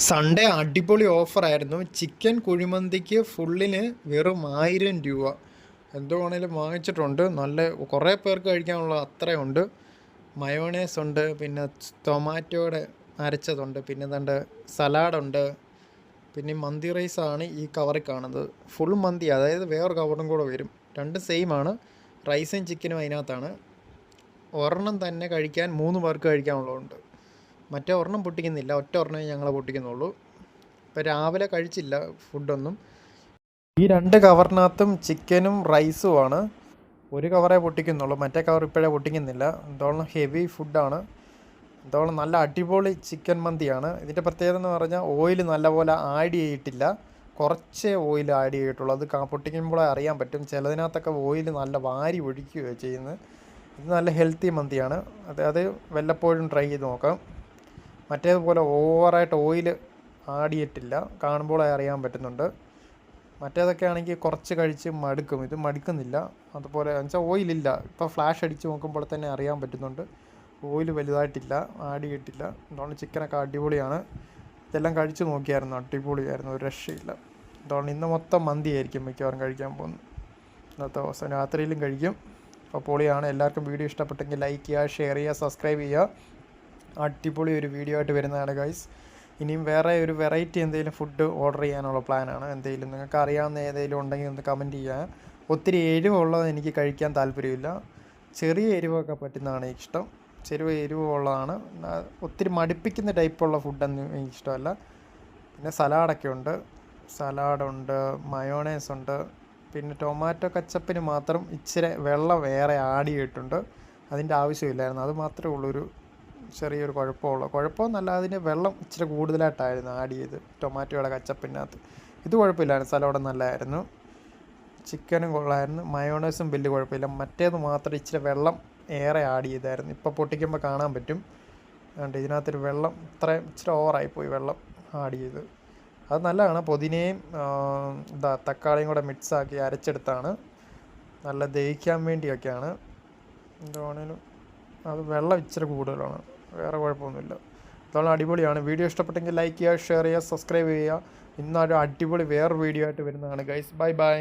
Sunday അടിപൊളി ഓഫറായിരുന്നു. Chicken കുഴിമന്തിക്ക് ഫുള്ളിന് വെറും 1000 രൂപ. എന്തോ വേണേലും വാങ്ങിച്ചിട്ടുണ്ട്. നല്ല കുറേ പേർക്ക് കഴിക്കാനുള്ള അത്രയുണ്ട്. മയോണൈസ് ഉണ്ട്, പിന്നെ ടൊമാറ്റോയുടെ അരച്ചതുണ്ട്, പിന്നെ ഏതാണ്ട് സലാഡുണ്ട്, പിന്നെ മന്തി റൈസാണ് ഈ കവറിൽ കാണുന്നത്. ഫുൾ മന്തി, അതായത് വേറൊരു കവറും കൂടെ വരും. രണ്ടും സെയിം ആണ്. റൈസും ചിക്കനും അതിനകത്താണ്. ഒരെണ്ണം തന്നെ കഴിക്കാൻ 3 പേർക്ക് കഴിക്കാനുള്ളതുണ്ട്. മറ്റേ ഒരെണ്ണം പൊട്ടിക്കുന്നില്ല, ഒറ്റ ഒരെണ്ണമേ ഞങ്ങൾ പൊട്ടിക്കുന്നുള്ളൂ. ഇപ്പോൾ രാവിലെ കഴിച്ചില്ല ഫുഡൊന്നും. ഈ 2 കവറിനകത്തും ചിക്കനും റൈസുമാണ്. ഒരു കവറേ പൊട്ടിക്കുന്നുള്ളൂ, മറ്റേ കവർ ഇപ്പോഴേ പൊട്ടിക്കുന്നില്ല. എന്തോളം ഹെവി ഫുഡാണ്. എന്തോളം നല്ല അടിപൊളി ചിക്കൻ മന്തിയാണ്. ഇതിൻ്റെ പ്രത്യേകത എന്ന് പറഞ്ഞാൽ ഓയിൽ നല്ലപോലെ ആഡ് ചെയ്തിട്ടില്ല, കുറച്ചേ ഓയിൽ ആഡ് ചെയ്തിട്ടുള്ളൂ. അത് പൊട്ടിക്കുമ്പോഴേ അറിയാൻ പറ്റും. ചിലതിനകത്തൊക്കെ ഓയിൽ നല്ല വാരി ഒഴിക്കുകയാണ് ചെയ്യുന്നത്. ഇത് നല്ല ഹെൽത്തി മന്തിയാണ്. അത് വല്ലപ്പോഴും ട്രൈ ചെയ്ത് നോക്കാം. മറ്റേതുപോലെ ഓവറായിട്ട് ഓയിൽ ആഡ് ചെയ്തിട്ടില്ല, കാണുമ്പോൾ അറിയാൻ പറ്റുന്നുണ്ട്. മറ്റേതൊക്കെ ആണെങ്കിൽ കുറച്ച് കഴിച്ച് മടുക്കും, ഇത് മടുക്കുന്നില്ല. അതുപോലെ എന്നുവെച്ചാൽ ഓയിലില്ല. ഇപ്പോൾ ഫ്ലാഷ് അടിച്ച് നോക്കുമ്പോൾ തന്നെ അറിയാൻ പറ്റുന്നുണ്ട്, ഓയിൽ വലുതായിട്ടില്ല, ആഡ് ചെയ്തിട്ടില്ല. അതുകൊണ്ട് ചിക്കനൊക്കെ അടിപൊളിയാണ്. ഇതെല്ലാം കഴിച്ച് നോക്കിയായിരുന്നു, അടിപൊളിയായിരുന്നു, ഒരു രക്ഷയില്ല. അതുകൊണ്ട് ഇന്ന് മൊത്തം മന്തി ആയിരിക്കും മിക്കവാറും കഴിക്കാൻ പോകുന്നത്. ഇന്നത്തെ ദിവസം രാത്രിയിലും കഴിക്കും. അപ്പോൾ പൊളിയാണ്. എല്ലാവർക്കും വീഡിയോ ഇഷ്ടപ്പെട്ടെങ്കിൽ ലൈക്ക് ചെയ്യുക, ഷെയർ ചെയ്യുക, സബ്സ്ക്രൈബ് ചെയ്യുക. അടിപൊളി ഒരു വീഡിയോ ആയിട്ട് വരുന്നതാണ് ഗൈസ്. ഇനിയും വേറെ ഒരു വെറൈറ്റി എന്തെങ്കിലും ഫുഡ് ഓർഡർ ചെയ്യാനുള്ള പ്ലാനാണ്. എന്തെങ്കിലും നിങ്ങൾക്ക് അറിയാവുന്ന ഏതെങ്കിലും ഉണ്ടെങ്കിൽ ഒന്ന് കമൻറ്റ് ചെയ്യുക. ഒത്തിരി എരിവുള്ളത് എനിക്ക് കഴിക്കാൻ താല്പര്യമില്ല. ചെറിയ എരിവൊക്കെ പറ്റുന്നതാണ് എനിക്കിഷ്ടം. ചെറിയ എരിവുള്ളതാണ്. ഒത്തിരി മടുപ്പിക്കുന്ന ടൈപ്പുള്ള ഫുഡൊന്നും എനിക്കിഷ്ടമല്ല. പിന്നെ സലാഡൊക്കെ ഉണ്ട്. സലാഡുണ്ട്, മയോണൈസ് ഉണ്ട്, പിന്നെ ടൊമാറ്റോ കച്ചപ്പിന് മാത്രം ഇച്ചിരി വെള്ളം വേറെ ആഡ് ചെയ്തിട്ടുണ്ട്. അതിൻ്റെ ആവശ്യമില്ലായിരുന്നു. അത് മാത്രമേ ഉള്ളൊരു ചെറിയൊരു കുഴപ്പമൊന്നുമല്ല. അതിന് വെള്ളം ഇച്ചിരി കൂടുതലായിട്ടായിരുന്നു ആഡ് ചെയ്ത് ടൊമാറ്റോയുടെ കച്ചപ്പിനകത്ത്. ഇത് കുഴപ്പമില്ലായിരുന്നു, സലാഡ് നല്ലതായിരുന്നു. ചിക്കനും കൊള്ളായിരുന്നു. മയോണൈസും വലിയ കുഴപ്പമില്ല. മറ്റേത് മാത്രം ഇച്ചിരി വെള്ളം ഏറെ ആഡ് ചെയ്തായിരുന്നു. ഇപ്പോൾ പൊട്ടിക്കുമ്പോൾ കാണാൻ പറ്റും. അതുകൊണ്ട് ഇതിനകത്തൊരു വെള്ളം ഇച്ചിരി ഓവറായിപ്പോയി വെള്ളം ആഡ് ചെയ്ത്. അത് നല്ലതാണ്. പുതിനയും തക്കാളിയും കൂടെ മിക്സാക്കി അരച്ചെടുത്താണ്. നല്ല ദഹിക്കാൻ വേണ്ടിയൊക്കെയാണ്. എന്താണേലും അത് വെള്ളം ഇച്ചിരി കൂടുതലാണ്, വേറെ കുഴപ്പമൊന്നുമില്ല. അതുകൊണ്ട് അടിപൊളിയാണ്. വീഡിയോ ഇഷ്ടപ്പെട്ടെങ്കിൽ ലൈക്ക് ചെയ്യുക, ഷെയർ ചെയ്യുക, സബ്സ്ക്രൈബ് ചെയ്യുക. ഇന്നൊരു അടിപൊളി വേറൊരു വീഡിയോ ആയിട്ട് വരുന്നതാണ് ഗൈസ്. Bye bye.